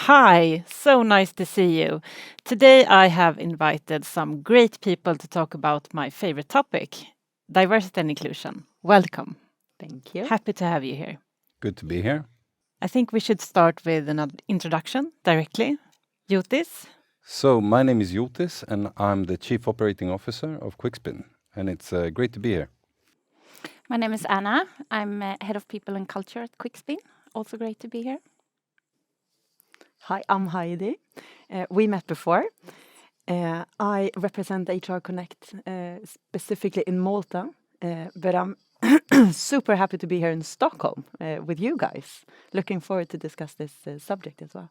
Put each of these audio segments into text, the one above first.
Hi, so nice to see you. Today I have invited some great people to talk about my favorite topic, diversity and inclusion. Welcome. Thank you. Happy to have you here. Good to be here. I think we should start with an introduction directly. Jotis? So, my name is Jotis, and I'm the Chief Operating Officer of Quickspin, and it's great to be here. My name is Anna. I'm Head of People and Culture at Quickspin. Also great to be here. Hi, I'm Heidi. We met before. I represent HR Connect specifically in Malta, but I'm super happy to be here in Stockholm with you guys. Looking forward to discuss this subject as well.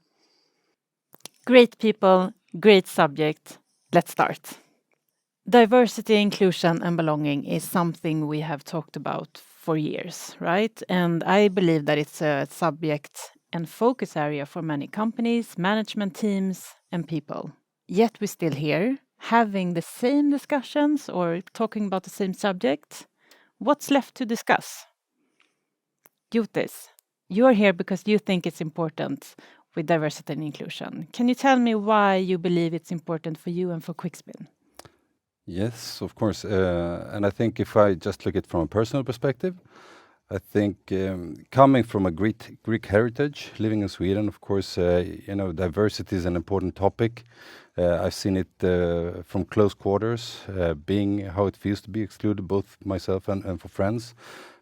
Great people, great subject. Let's start. Diversity, inclusion and belonging is something we have talked about for years, right? And I believe that it's a subject and focus area for many companies, management teams and people. Yet we're still here, having the same discussions or talking about the same subject. What's left to discuss? Jotis, you're here because you think it's important with diversity and inclusion. Can you tell me why you believe it's important for you and for Quickspin? Yes, of course. And I think if I just look at it from a personal perspective, I think coming from a Greek heritage, living in Sweden, of course, diversity is an important topic. I've seen it from close quarters, being how it feels to be excluded, both myself and for friends.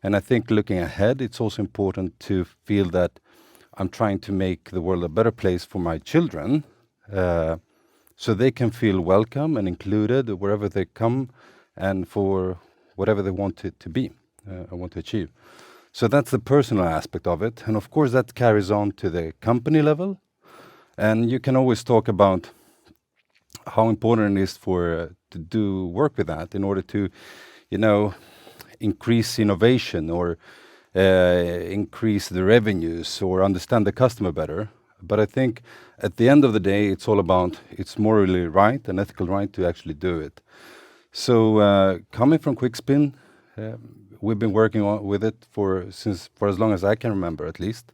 And I think looking ahead, it's also important to feel that I'm trying to make the world a better place for my children, so they can feel welcome and included wherever they come and for whatever they want it to be and want to achieve. So that's the personal aspect of it. And of course, that carries on to the company level. And you can always talk about how important it is to do work with that in order to, increase innovation or increase the revenues or understand the customer better. But I think at the end of the day, it's all about it's morally right and ethical right to actually do it. So coming from Quickspin, we've been working with it for as long as I can remember, at least.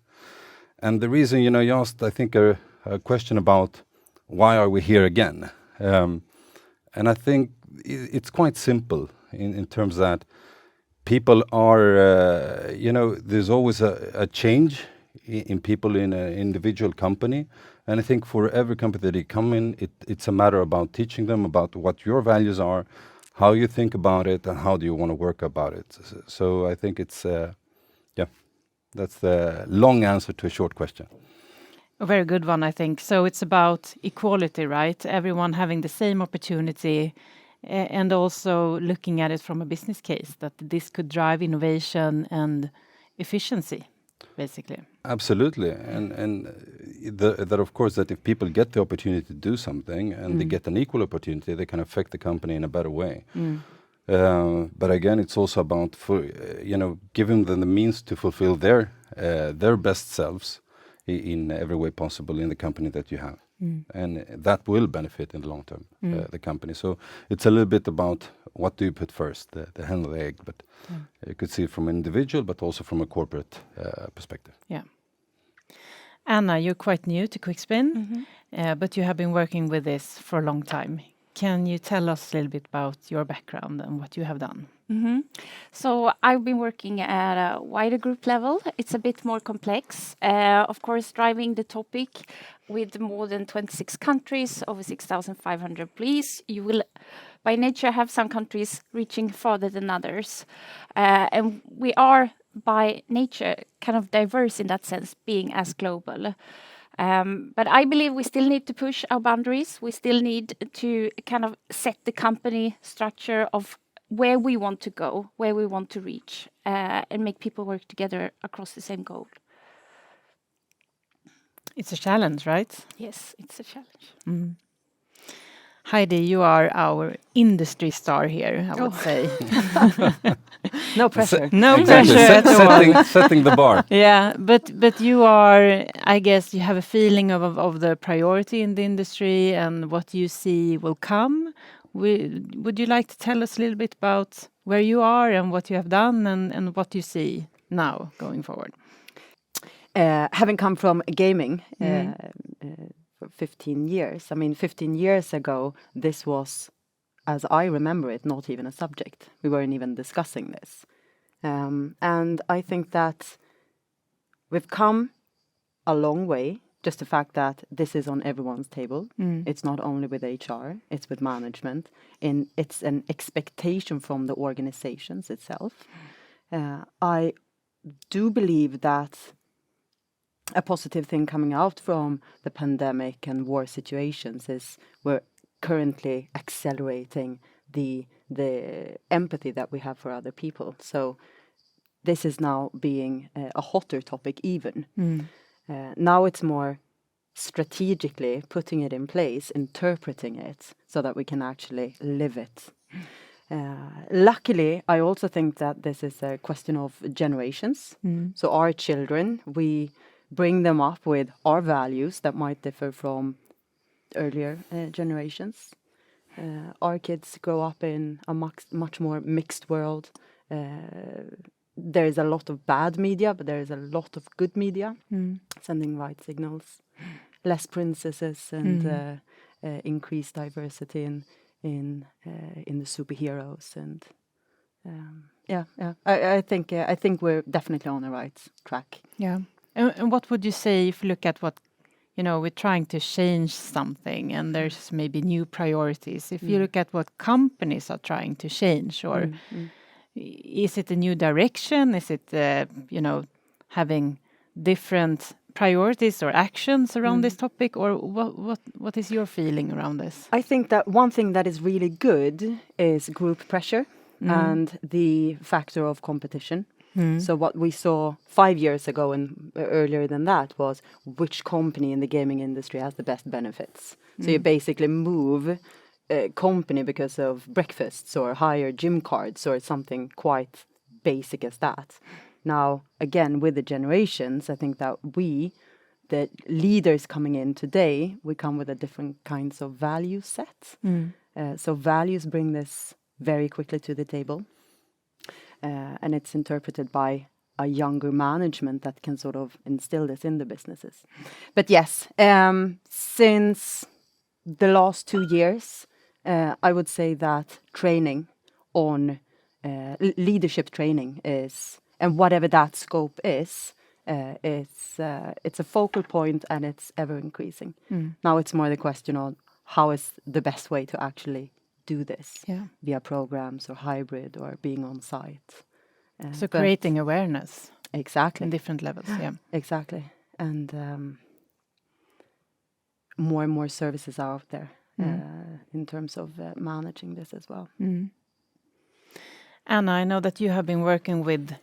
And the reason, you asked, I think, a question about why are we here again? And I think it's quite simple in terms that people are, there's always a change in people in an individual company. And I think for every company that they come in, it's a matter about teaching them about what your values are, how you think about it, and how do you want to work about it. So I think it's, that's the long answer to a short question. A very good one, I think. So it's about equality, right? Everyone having the same opportunity and also looking at it from a business case, that this could drive innovation and efficiency, basically. Absolutely. And that, of course, that if people get the opportunity to do something and they get an equal opportunity, they can affect the company in a better way. But again, it's also about, giving them the means to fulfill their best selves in every way possible in the company that you have. And that will benefit in the long term, the company. So it's a little bit about what do you put first, the hen or the egg. But you could see it from an individual, but also from a corporate perspective. Yeah. Anna, you're quite new to Quickspin, but you have been working with this for a long time. Can you tell us a little bit about your background and what you have done? So I've been working at a wider group level. It's a bit more complex. Of course, driving the topic with more than 26 countries, over 6,500 employees, you will by nature have some countries reaching farther than others. And we are by nature kind of diverse in that sense, being as global. But I believe we still need to push our boundaries. We still need to kind of set the company structure of where we want to go, where we want to reach, and make people work together across the same goal. It's a challenge, right? Yes, it's a challenge. Heidi, you are our industry star here, I would say. No pressure. No Exactly. pressure at all. Setting the bar. Yeah, but you are, I guess you have a feeling of the priority in the industry and what you see will come. Would you like to tell us a little bit about where you are and what you have done and what you see now going forward? Having come from gaming, 15 years. I mean, 15 years ago, this was, as I remember it, not even a subject. We weren't even discussing this. And I think that we've come a long way. Just the fact that this is on everyone's table. It's not only with HR, it's with management. And it's an expectation from the organizations itself. I do believe that a positive thing coming out from the pandemic and war situations is we're currently accelerating the empathy that we have for other people. So this is now being a hotter topic even. Now it's more strategically putting it in place, interpreting it so that we can actually live it. Luckily, I also think that this is a question of generations. So our children, we bring them up with our values that might differ from earlier generations. Our kids grow up in a much more mixed world. There is a lot of bad media, but there is a lot of good media, sending right signals. Less princesses and increased diversity in the superheroes, and I think we're definitely on the right track. Yeah. And what would you say if you look at what, we're trying to change something and there's maybe new priorities? If you look at what companies are trying to change, or is it a new direction? Is it, having different priorities or actions around this topic, or what is your feeling around this? I think that one thing that is really good is group pressure and the factor of competition. So what we saw 5 years ago and earlier than that was which company in the gaming industry has the best benefits. So you basically move a company because of breakfasts or higher gym cards or something quite basic as that. Now, again, with the generations, I think that we, the leaders coming in today, we come with a different kinds of value set. So values bring this very quickly to the table. And it's interpreted by a younger management that can sort of instill this in the businesses. But yes, since the last 2 years, I would say that training on leadership training is, and whatever that scope is, it's a focal point and it's ever increasing. Now it's more the question on how is the best way to actually do this via programs or hybrid or being on site. So creating awareness. Exactly. In different levels, yeah. Exactly. And more and more services are out there in terms of managing this as well. Anna, I know that you have been working with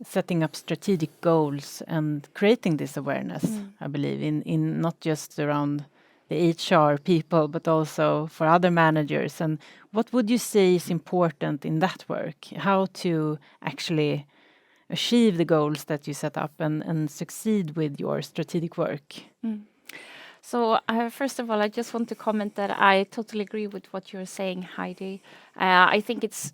setting up strategic goals and creating this awareness, I believe, in not just around the HR people, but also for other managers. And what would you say is important in that work? How to actually achieve the goals that you set up and succeed with your strategic work? So first of all, I just want to comment that I totally agree with what you're saying, Heidi. I think it's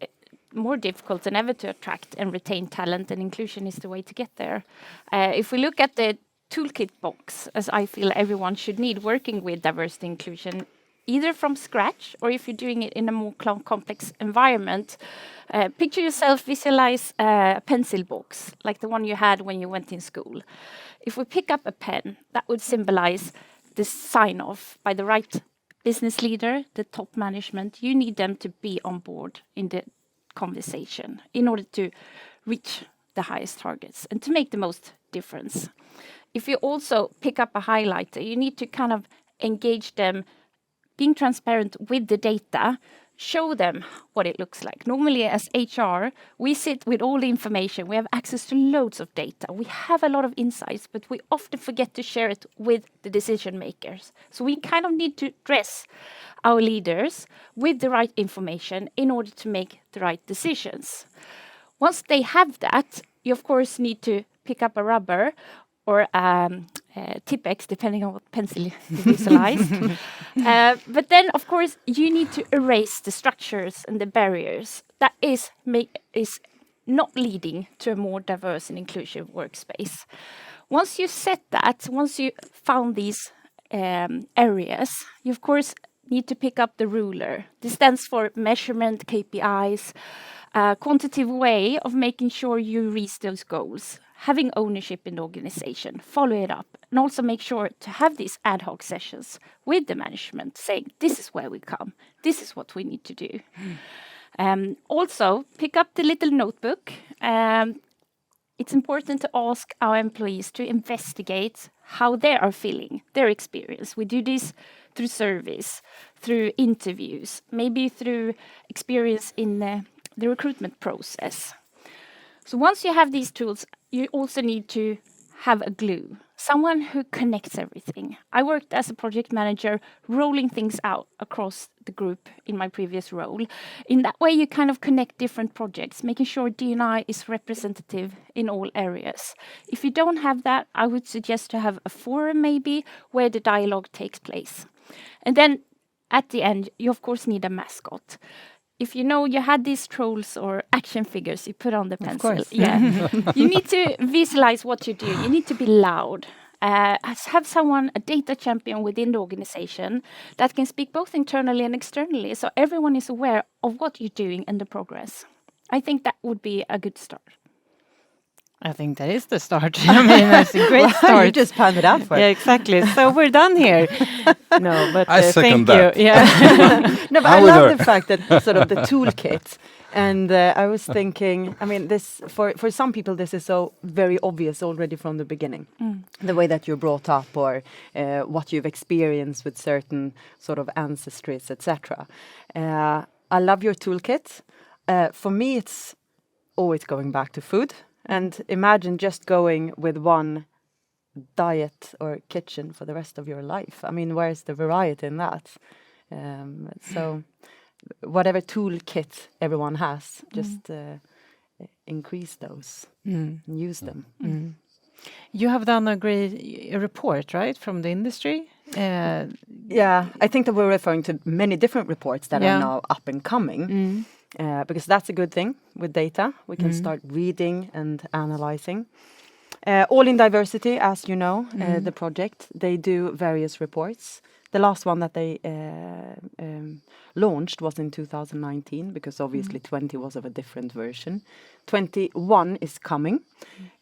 more difficult than ever to attract and retain talent, and inclusion is the way to get there. If we look at the toolkit box, as I feel everyone should need working with diversity inclusion, either from scratch or if you're doing it in a more complex environment, picture yourself, visualize a pencil box like the one you had when you went in school. If we pick up a pen, that would symbolize the sign off by the right business leader, the top management. You need them to be on board in the conversation in order to reach the highest targets and to make the most difference. If you also pick up a highlighter, you need to kind of engage them, being transparent with the data, show them what it looks like. Normally as HR, we sit with all the information. We have access to loads of data. We have a lot of insights, but we often forget to share it with the decision makers. So we kind of need to dress our leaders with the right information in order to make the right decisions. Once they have that, you of course need to pick up a rubber or Tipex, depending on what pencil you visualize. But then, of course, you need to erase the structures and the barriers that is not leading to a more diverse and inclusive workspace. Once you set that, once you found these areas, you of course need to pick up the ruler. This stands for measurement, KPIs, a quantitative way of making sure you reach those goals, having ownership in the organization, follow it up, and also make sure to have these ad hoc sessions with the management saying, this is where we come, this is what we need to do. Also, pick up the little notebook. It's important to ask our employees to investigate how they are feeling, their experience. We do this through surveys, through interviews, maybe through experience in the recruitment process. So once you have these tools, you also need to have a glue, someone who connects everything. I worked as a project manager, rolling things out across the group in my previous role. In that way, you kind of connect different projects, making sure D&I is representative in all areas. If you don't have that, I would suggest to have a forum maybe where the dialogue takes place. And then at the end, you of course need a mascot. If you know you had these trolls or action figures you put on the pencil, you need to visualize what you do. You need to be loud. Have someone, a data champion within the organization that can speak both internally and externally, so everyone is aware of what you're doing and the progress. I think that would be a good start. I think that is the start. I mean, that's a great start. You just planned it out for it. Yeah, exactly. So we're done here. No, but I second thank you. that. Yeah. No, but I love the fact that sort of the toolkit. And I was thinking, I mean, this for some people, this is so very obvious already from the beginning. The way that you're brought up or what you've experienced with certain sort of ancestries, etc. I love your toolkit. For me, it's always going back to food. And imagine just going with one diet or kitchen for the rest of your life. I mean, where's the variety in that? So whatever toolkit everyone has, just increase those and use them. You have done a great report, right, from the industry? Yeah, I think that we're referring to many different reports that are now up and coming. Because that's a good thing with data. We can start reading and analyzing. All in Diversity, as you know, the project, they do various reports. The last one that they launched was in 2019, because obviously 20 was of a different version. 21 is coming,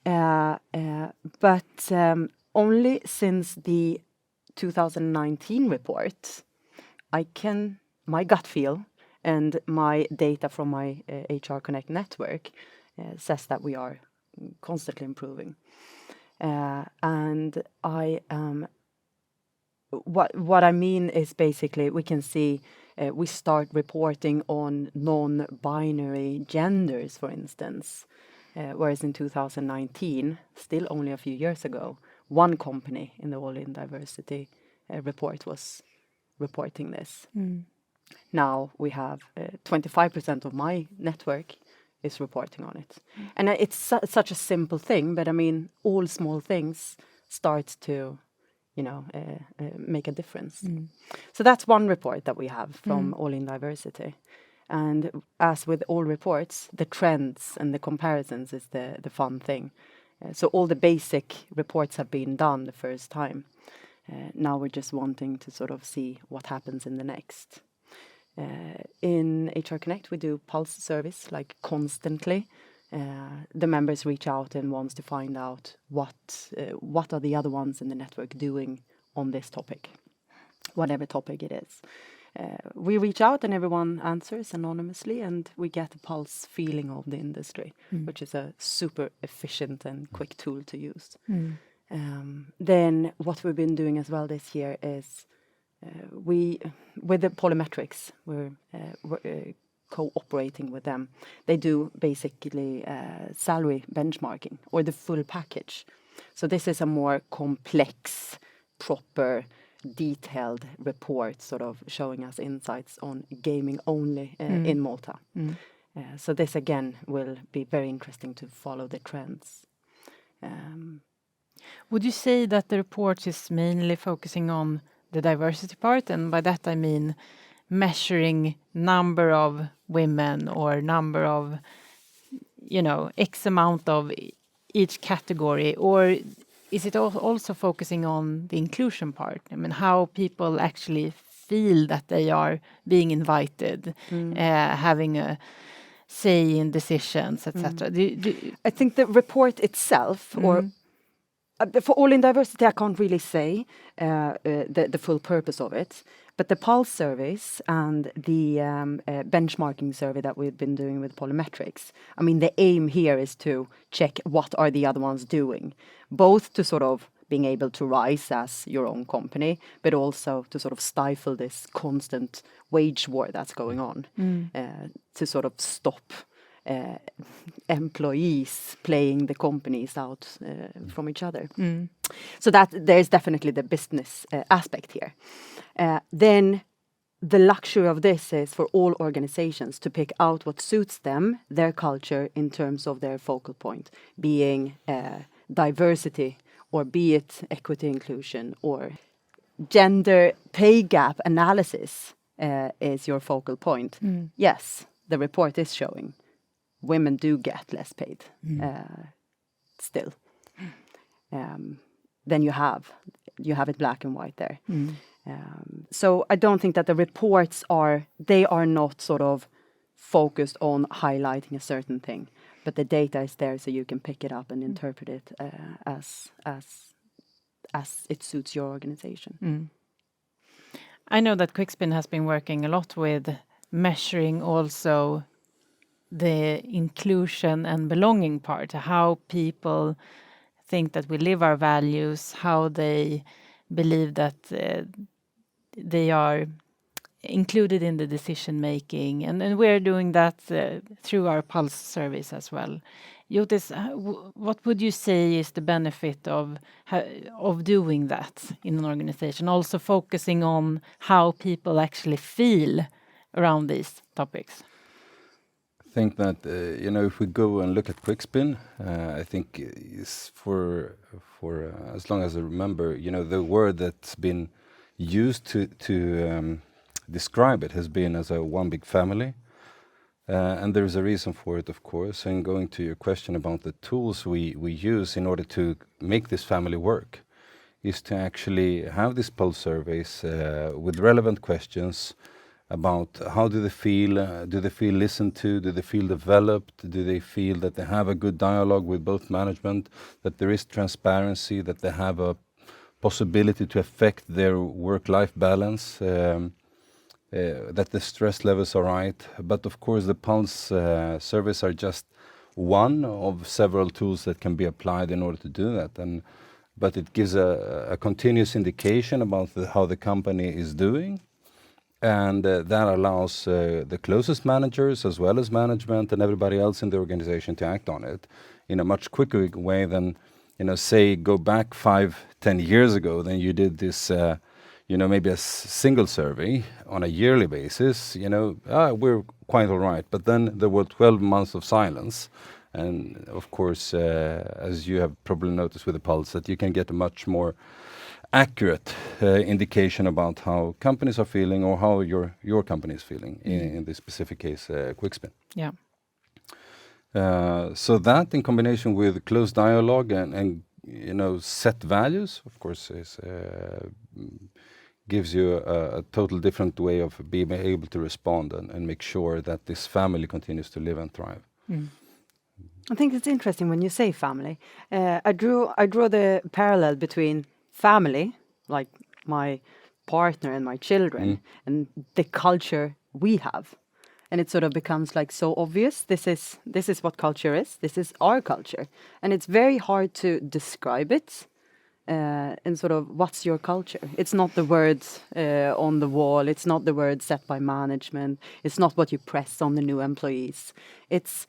but only since the 2019 report, my gut feel and my data from my HR Connect network says that we are constantly improving. And I what I mean is basically we can see we start reporting on non-binary genders, for instance, whereas in 2019, still only a few years ago, one company in the All in Diversity report was reporting this. Now we have 25% of my network is reporting on it. And it's such a simple thing, but I mean, all small things start to, make a difference. So that's one report that we have from All in Diversity. And as with all reports, the trends and the comparisons is the fun thing. So all the basic reports have been done the first time. Now we're just wanting to sort of see what happens in the next. In HR Connect, we do pulse service like constantly. The members reach out and wants to find out what are the other ones in the network doing on this topic, whatever topic it is. We reach out and everyone answers anonymously, and we get a pulse feeling of the industry, which is a super efficient and quick tool to use. Then what we've been doing as well this year is with the polymetrics, we're cooperating with them. They do basically salary benchmarking or the full package. So this is a more complex, proper, detailed report, sort of showing us insights on gaming only in Malta. So this again will be very interesting to follow the trends. Would you say that the report is mainly focusing on the diversity part, and by that I mean measuring number of women or number of, X amount of each category, or is it also focusing on the inclusion part? I mean, how people actually feel that they are being invited, having a say in decisions, etc. I think the report itself, or for All in Diversity, I can't really say the full purpose of it. But the pulse surveys and the benchmarking survey that we've been doing with Polymetrics, I mean, the aim here is to check what are the other ones doing, both to sort of being able to rise as your own company, but also to sort of stifle this constant wage war that's going on, to sort of stop employees playing the companies out from each other. So that there's definitely the business aspect here. Then the luxury of this is for all organizations to pick out what suits them, their culture, in terms of their focal point, being diversity, or be it equity inclusion, or gender pay gap analysis is your focal point. Yes, the report is showing women do get less paid still. Then you have it black and white there. So I don't think that the reports are not sort of focused on highlighting a certain thing, but the data is there so you can pick it up and interpret it as it suits your organization. I know that Quickspin has been working a lot with measuring also the inclusion and belonging part, how people think that we live our values, how they believe that they are included in the decision making, and we're doing that through our pulse surveys as well. Jotis, what would you say is the benefit of doing that in an organization, also focusing on how people actually feel around these topics? I think that if we go and look at Quickspin, I think is for as long as I remember, the word that's been used to describe it has been as a one big family, and there is a reason for it, of course. And going to your question about the tools we use in order to make this family work, is to actually have these pulse surveys with relevant questions about how do they feel listened to, do they feel developed, do they feel that they have a good dialogue with both management, that there is transparency, that they have a possibility to affect their work-life balance, that the stress levels are right. But of course the pulse surveys are just one of several tools that can be applied in order to do that. But it gives a continuous indication about how the company is doing. And that allows the closest managers as well as management and everybody else in the organization to act on it in a much quicker way than, say, go back 5-10 years ago. Then you did this, maybe a single survey on a yearly basis. We're quite all right. But then there were 12 months of silence. And of course, as you have probably noticed with the Pulse, that you can get a much more accurate indication about how companies are feeling or how your company is feeling in this specific case, Quickspin. Yeah. So that in combination with close dialogue and set values, of course, gives you a total different way of being able to respond and make sure that this family continues to live and thrive. I think it's interesting when you say family. I draw the parallel between family, like my partner and my children, and the culture we have, and it sort of becomes like so obvious. This is what culture is. This is our culture, and it's very hard to describe it. And sort of, what's your culture? It's not the words on the wall. It's not the words set by management. It's not what you press on the new employees. It's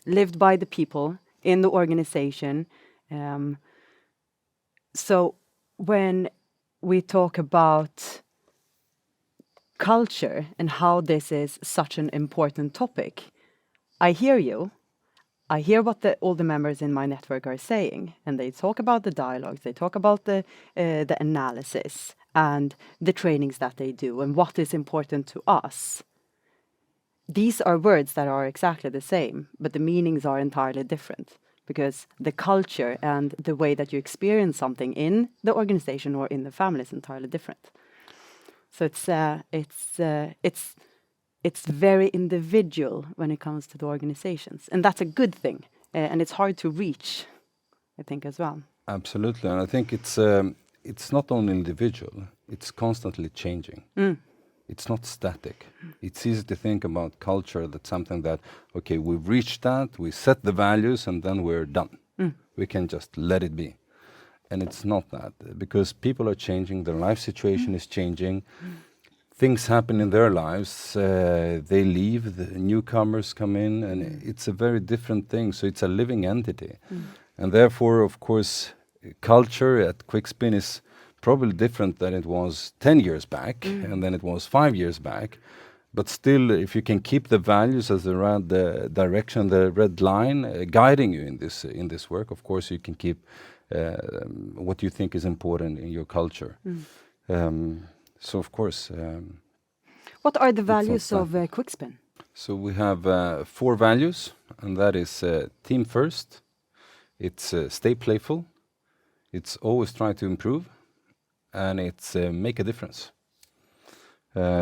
lived by the people in the organization. So when we talk about culture and how this is such an important topic, I hear you. I hear what all the members in my network are saying, and they talk about the dialogues, they talk about the analysis and the trainings that they do and what is important to us. These are words that are exactly the same, but the meanings are entirely different. because the culture and the way that you experience something in the organization or in the family is entirely different. So it's very individual when it comes to the organizations, and that's a good thing, and it's hard to reach, I think, as well. Absolutely, and I think it's not only individual; it's constantly changing. It's not static. It's easy to think about culture that's something that, okay, we've reached that, we set the values, and then we're done. We can just let it be. And it's not that, because people are changing, their life situation is changing, things happen in their lives, they leave, the newcomers come in, and it's a very different thing. So it's a living entity. And therefore, of course, culture at Quickspin is probably different than it was 10 years back, and then it was 5 years back. But still, if you can keep the values as around the direction, the red line guiding you in this work, of course, you can keep what you think is important in your culture. So, of course. What are the values of Quickspin? So we have 4 values, and that is team first. It's stay playful. It's always try to improve. And it's make a difference.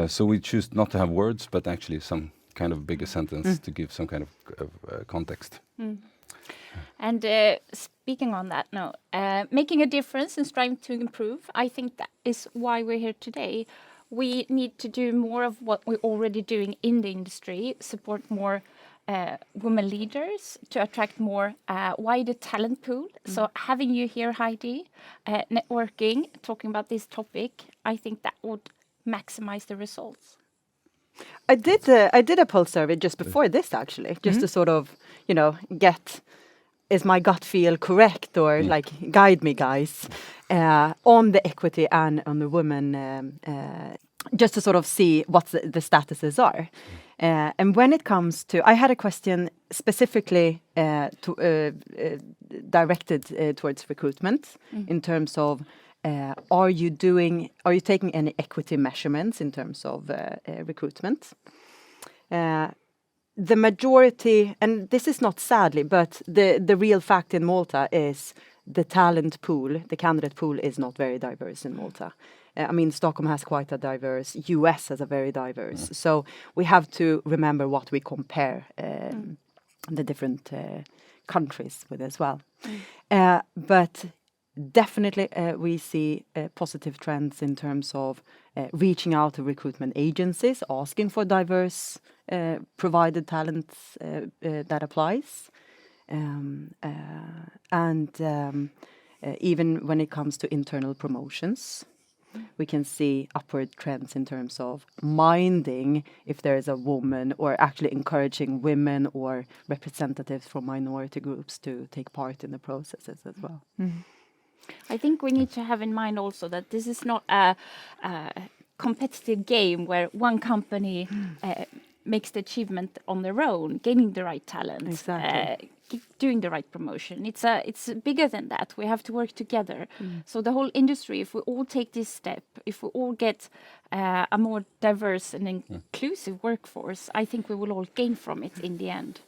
So we choose not to have words, but actually some kind of bigger sentence to give some kind of context. And speaking on that note, making a difference and striving to improve, I think that is why we're here today. We need to do more of what we're already doing in the industry, support more women leaders to attract more wider talent pool. So having you here, Heidi, networking, talking about this topic, I think that would maximize the results. I did a pulse survey just before this, actually, just to sort of, get, is my gut feel correct, or like guide me, guys, on the equity and on the women, just to sort of see what the statuses are. And when it comes to, I had a question specifically directed towards recruitment in terms of, are you taking any equity measurements in terms of recruitment? The majority, and this is not sadly, but the real fact in Malta is the talent pool, the candidate pool is not very diverse in Malta. I mean, Stockholm has quite a diverse, US has a very diverse. So we have to remember what we compare the different countries with as well. But definitely we see positive trends in terms of reaching out to recruitment agencies, asking for diverse provided talents that applies. Even when it comes to internal promotions, we can see upward trends in terms of minding if there is a woman, or actually encouraging women or representatives from minority groups to take part in the processes as well. I think we need to have in mind also that this is not a competitive game where one company makes the achievement on their own, gaining the right talent, Exactly. doing the right promotion. It's bigger than that. We have to work together. So the whole industry, if we all take this step, if we all get a more diverse and inclusive workforce, I think we will all gain from it in the end.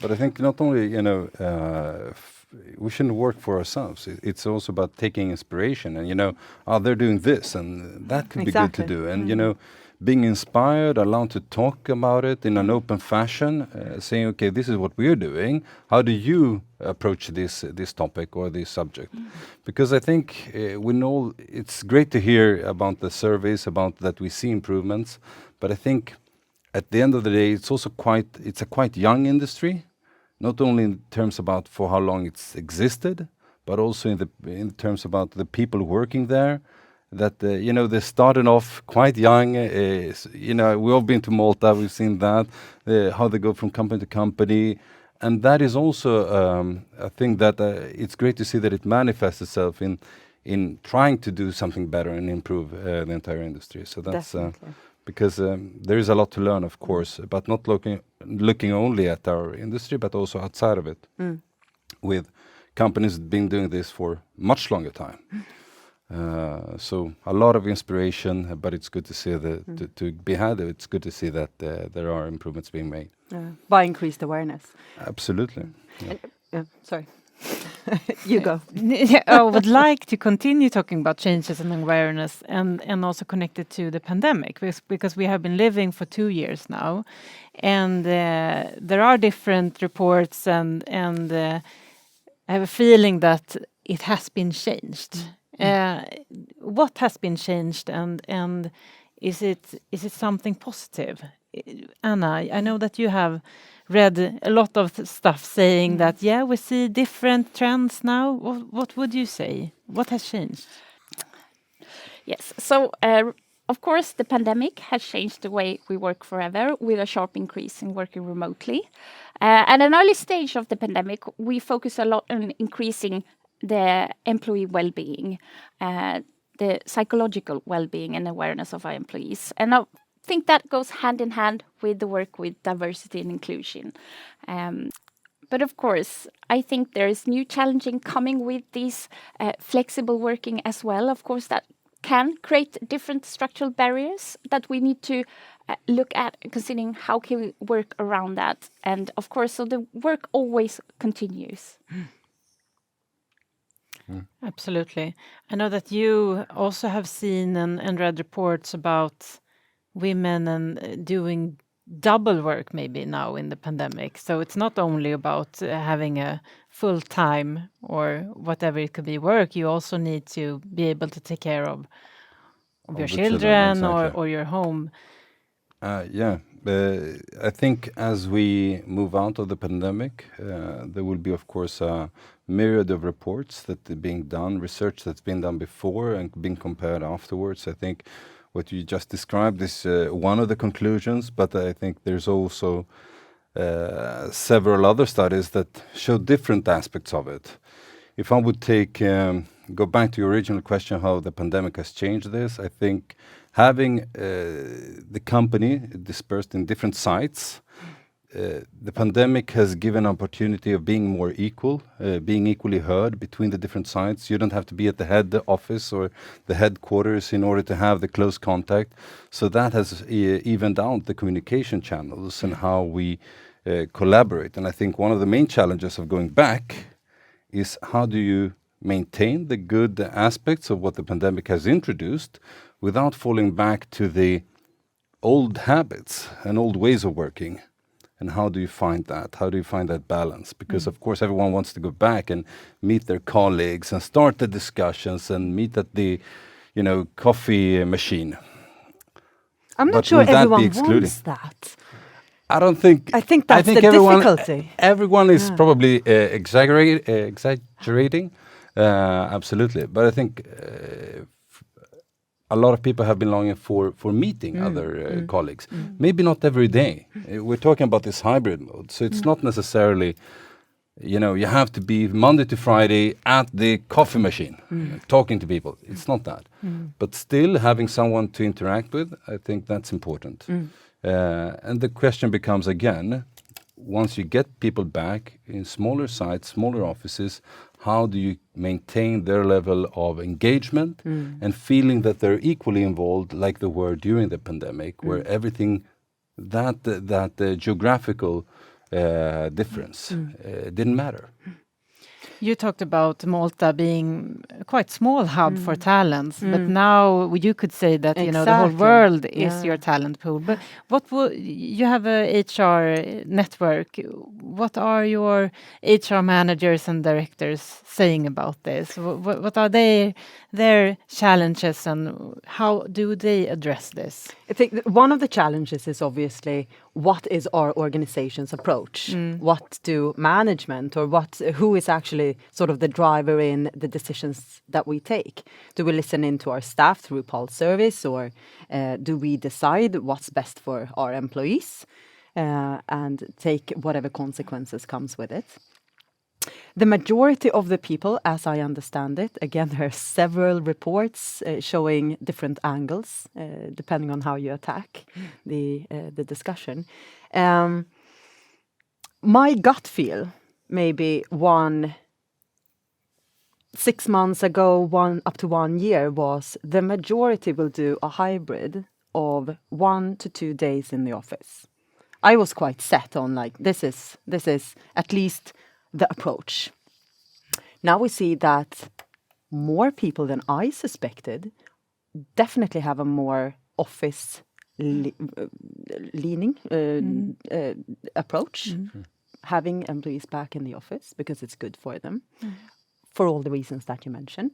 But I think not only, we shouldn't work for ourselves. It's also about taking inspiration and, they're doing this and that could be good to do. And, being inspired, allowed to talk about it in an open fashion, saying, okay, this is what we're doing. How do you approach this topic or this subject? Because I think we know it's great to hear about the surveys, about that we see improvements. But I think at the end of the day, it's a quite young industry, not only in terms about for how long it's existed, but also in terms about the people working there. That they started off quite young. We've all been to Malta. We've seen that how they go from company to company, and that is also a thing that it's great to see that it manifests itself in trying to do something better and improve the entire industry. So that's because there is a lot to learn, of course, but not looking only at our industry, but also outside of it, with companies been doing this for much longer time. So a lot of inspiration, but it's good to see to be had. It's good to see that there are improvements being made by increased awareness. Absolutely. Yeah. Sorry. You go. I would like to continue talking about changes and awareness and also connected to the pandemic because we have been living for 2 years now, and there are different reports and I have a feeling that it has been changed. What has been changed, and is it something positive? Anna, I know that you have read a lot of stuff saying that, yeah, we see different trends now. What would you say? What has changed? Yes. So, of course, the pandemic has changed the way we work forever with a sharp increase in working remotely. At an early stage of the pandemic, we focus a lot on increasing the employee well-being, the psychological well-being and awareness of our employees. And I think that goes hand in hand with the work with diversity and inclusion. But of course, I think there is new challenging coming with these flexible working as well. Of course, that can create different structural barriers that we need to look at, considering how can we work around that. And of course, so the work always continues. Absolutely. I know that you also have seen and read reports about women and doing double work maybe now in the pandemic. So it's not only about having a full time or whatever it could be work. You also need to be able to take care of your the children exactly. or your home. I think as we move out of the pandemic, there will be, of course, a myriad of reports that are being done, research that's been done before and being compared afterwards. I think what you just described is one of the conclusions, but I think there's also several other studies that show different aspects of it. If I would go back to your original question, how the pandemic has changed this, I think having the company dispersed in different sites, the pandemic has given an opportunity of being more equal, being equally heard between the different sites. You don't have to be at the head office or the headquarters in order to have the close contact. So that has evened out the communication channels and how we collaborate. And I think one of the main challenges of going back is how do you maintain the good aspects of what the pandemic has introduced without falling back to the old habits and old ways of working. And how do you find that? How do you find that balance? Because of course everyone wants to go back and meet their colleagues and start the discussions and meet at the, coffee machine. I'm not sure everyone wants that. I don't think. I think that's the difficulty. Everyone is probably exaggerating, absolutely. But I think a lot of people have been longing for meeting other colleagues. Maybe not every day. We're talking about this hybrid mode, so it's not necessarily, you have to be Monday to Friday at the coffee machine, talking to people. It's not that. But still having someone to interact with, I think that's important. And the question becomes again, once you get people back in smaller sites, smaller offices, how do you maintain their level of engagement and feeling that they're equally involved like they were during the pandemic, where everything, that geographical difference didn't matter. You talked about Malta being a quite small hub for talents, but now you could say that the whole world is your talent pool. But you have a HR network? What are your HR managers and directors saying about this? What are their challenges, and how do they address this? I think one of the challenges is obviously what is our organization's approach? What do management or who is actually sort of the driver in the decisions that we take? Do we listen in to our staff through pulse service, or do we decide what's best for our employees and take whatever consequences comes with it? The majority of the people, as I understand it, again, there are several reports showing different angles, depending on how you attack the discussion. My gut feel, maybe 6 months ago, up to 1 year, was the majority will do a hybrid of 1 to 2 days in the office. I was quite set on this is at least the approach. Now we see that more people than I suspected definitely have a more office leaning approach, having employees back in the office because it's good for them, for all the reasons that you mentioned.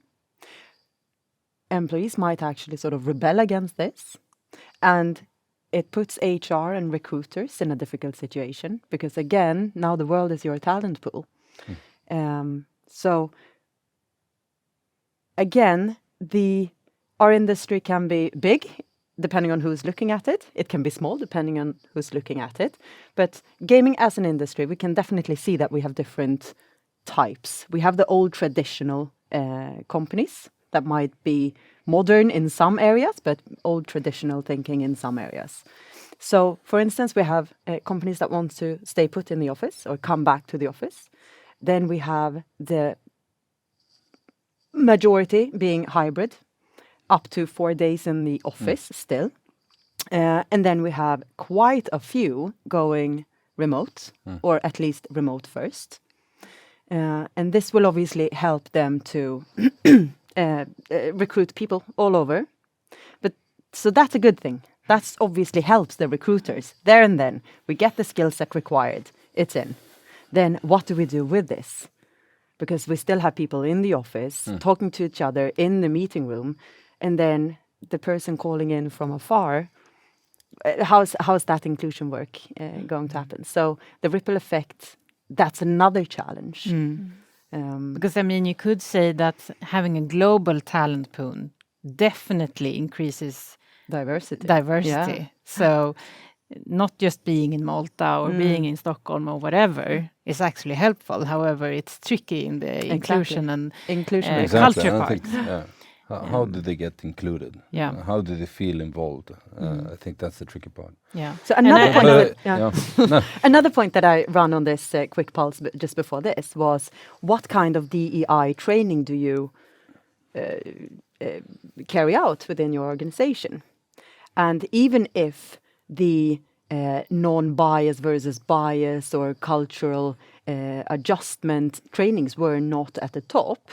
Employees might actually sort of rebel against this, and it puts HR and recruiters in a difficult situation because, again, now the world is your talent pool. So again, our industry can be big depending on who's looking at it. It can be small depending on who's looking at it. But gaming as an industry, we can definitely see that we have different types. We have the old traditional companies that might be modern in some areas, but old traditional thinking in some areas. So, for instance, we have companies that want to stay put in the office or come back to the office. Then we have the majority being hybrid, up to 4 days in the office still. And then we have quite a few going remote, or at least remote first. And this will obviously help them to recruit people all over. But so that's a good thing. That obviously helps the recruiters. There and then, we get the skill set required. It's in. Then what do we do with this? Because we still have people in the office talking to each other in the meeting room, and then the person calling in from afar. How's that inclusion work going to happen? So the ripple effect, that's another challenge. Because I mean, you could say that having a global talent pool definitely increases diversity. Yeah. So not just being in Malta or being in Stockholm or whatever is actually helpful. However, it's tricky in the inclusion and culture part. How do they get included? Yeah. How do they feel involved? I think that's the tricky part. Yeah. So another point that I ran on this quick pulse just before this was, what kind of DEI training do you carry out within your organization? And even if the non-bias versus bias or cultural adjustment trainings were not at the top,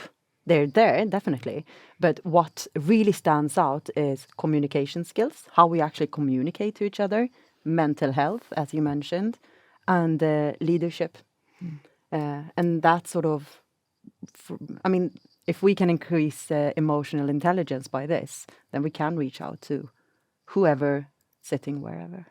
they're there, definitely. But what really stands out is communication skills, how we actually communicate to each other, mental health, as you mentioned, and leadership. And that sort of, if we can increase emotional intelligence by this, then we can reach out to whoever sitting wherever.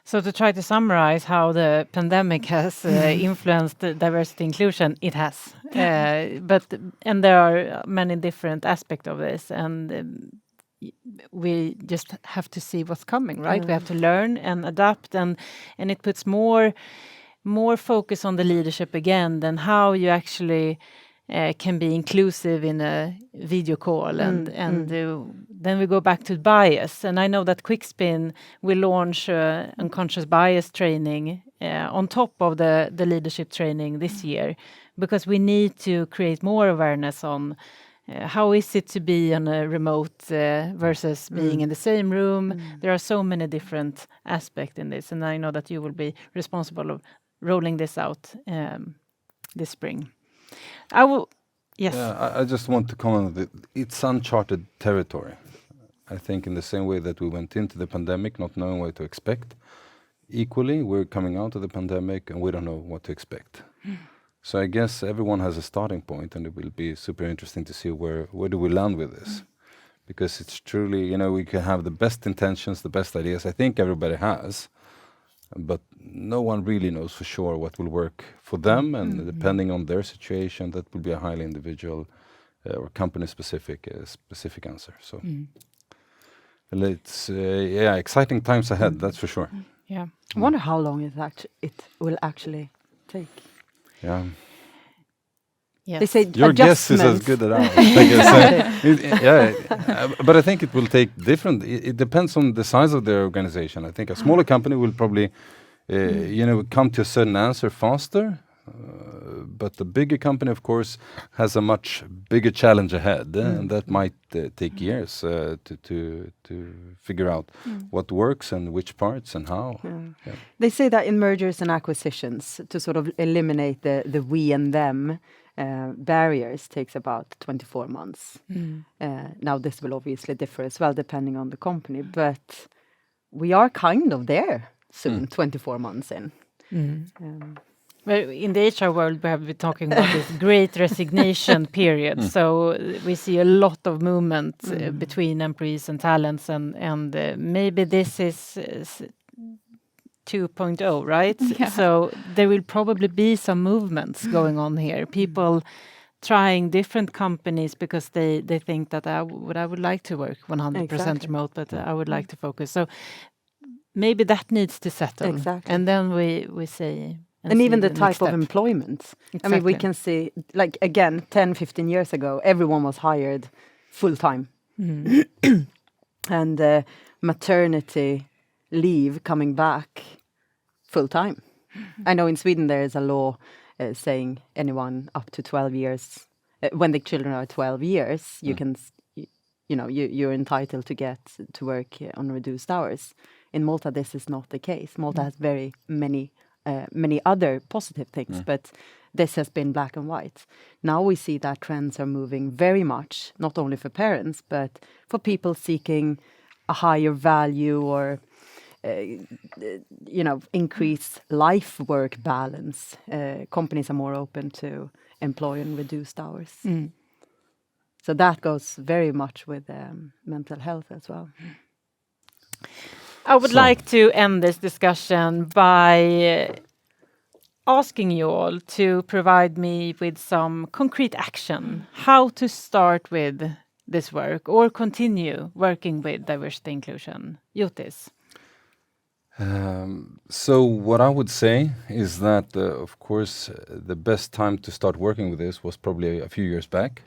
So to try to summarize how the pandemic has influenced diversity inclusion, it has. And there are many different aspects of this, and we just have to see what's coming, right? We have to learn and adapt, and it puts more focus on the leadership again than how you actually can be inclusive in a video call, and then we go back to bias. And I know that Quickspin will launch unconscious bias training on top of the leadership training this year, because we need to create more awareness on how is it to be on a remote versus being in the same room. There are so many different aspects in this, and I know that you will be responsible of rolling this out this spring. Yes. Yeah, I just want to comment that it's uncharted territory. I think in the same way that we went into the pandemic not knowing what to expect, equally we're coming out of the pandemic and we don't know what to expect. So I guess everyone has a starting point, and it will be super interesting to see where do we land with this. Because it's truly, we can have the best intentions, the best ideas. I think everybody has. But no one really knows for sure what will work for them, and depending on their situation, that will be a highly individual or company-specific answer. So it's exciting times ahead, that's for sure. Yeah, I wonder how long it will actually take. Yeah. Yes. They say your guess is as good as ours. But I think it will take different. It depends on the size of their organization. I think a smaller company will probably, come to a certain answer faster But the bigger company, of course, has a much bigger challenge ahead, and that might take years to figure out what works and which parts and how. Yeah. They say that in mergers and acquisitions, to sort of eliminate the we and them barriers takes about 24 months. Now, this will obviously differ as well, depending on the company, but we are kind of there soon, 24 months in. Well, in the HR world, we have been talking about this great resignation period. So we see a lot of movement between employees and talents, and maybe this is 2.0, right? Yeah. So there will probably be some movements going on here. People trying different companies because they think that I would like to work 100% Exactly. remote, but I would like to focus. So maybe that needs to settle. Exactly. And then we say... And even the next type of step. employment. I mean, we Exactly. can see, like, again, 10, 15 years ago, everyone was hired full-time. And maternity leave coming back full-time. I know in Sweden there is a law saying anyone up to 12 years, when the children are 12 years, you can, you're entitled to get to work on reduced hours. In Malta, this is not the case. Malta has very many other positive things, but this has been black and white. Now we see that trends are moving very much, not only for parents, but for people seeking a higher value or, increased life-work balance. Companies are more open to employ on reduced hours. So that goes very much with mental health as well. I would like to end this discussion by asking you all to provide me with some concrete action, how to start with this work or continue working with diversity inclusion. Jotis. So what I would say is that, of course, the best time to start working with this was probably a few years back.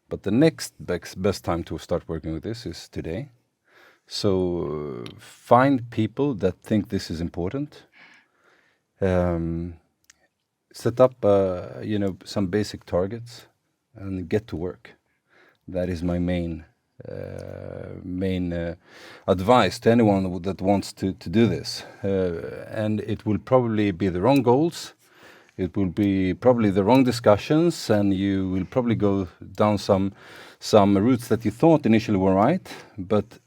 But the next best time to start working with this is today. So find people that think this is important. Set up, some basic targets and get to work. That is my main advice to anyone that wants to do this. And it will probably be the wrong goals. It will be probably the wrong discussions, and you will probably go down some routes that you thought initially were right, but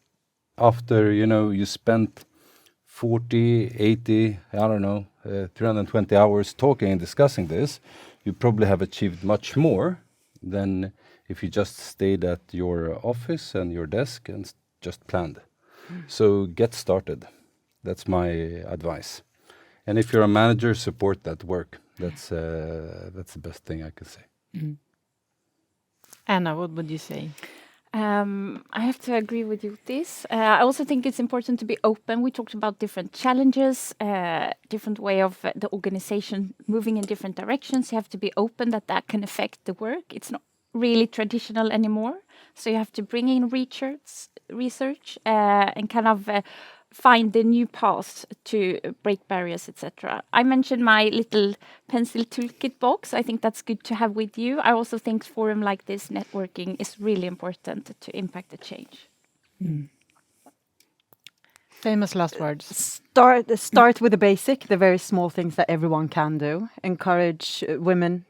after, you spent 40, 80, 320 hours talking and discussing this, you probably have achieved much more than if you just stayed at your office and your desk and just planned. So get started. That's my advice. And if you're a manager, support that work. That's the best thing I can say. Anna, what would you say? I have to agree with you with this. I also think it's important to be open. We talked about different challenges, different way of the organization moving in different directions. You have to be open that can affect the work. It's not really traditional anymore. So you have to bring in research and kind of find the new paths to break barriers, etc. I mentioned my little pencil toolkit box. I think that's good to have with you. I also think forum like this, networking, is really important to impact the change. Famous last words. Start with the basic, the very small things that everyone can do. Encourage women,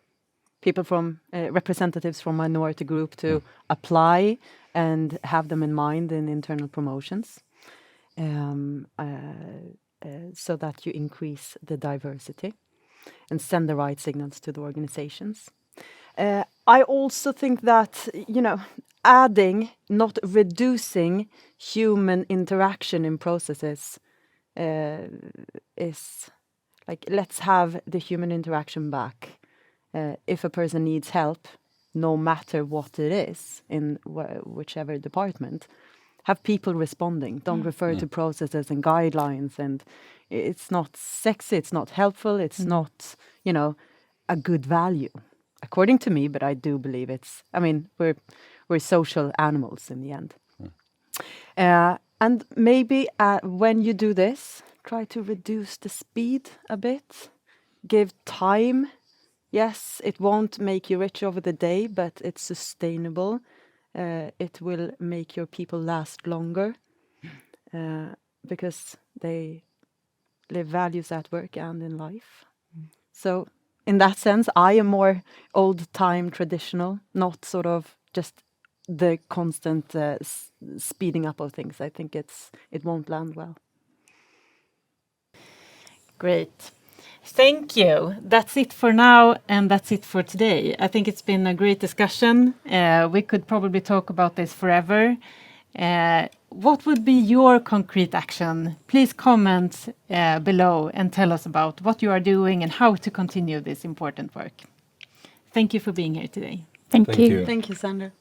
people from representatives from minority group to apply and have them in mind in internal promotions. So that you increase the diversity and send the right signals to the organizations. I also think that, adding, not reducing human interaction in processes is like, let's have the human interaction back. If a person needs help, no matter what it is, in whichever department, have people responding. Don't refer to processes and guidelines. And it's not sexy, it's not helpful, it's not, a good value, according to me. But I do believe we're social animals in the end. And maybe when you do this, try to reduce the speed a bit. Give time yes, it won't make you rich over the day, but it's sustainable. It will make your people last longer because they live values at work and in life. So in that sense, I am more old-time traditional, not sort of just the constant speeding up of things. I think it won't land well. Great. Thank you. That's it for now, and that's it for today. I think it's been a great discussion. We could probably talk about this forever. What would be your concrete action? Please comment below and tell us about what you are doing and how to continue this important work. Thank you for being here today. Thank Thank you. you. Thank you, Sandra.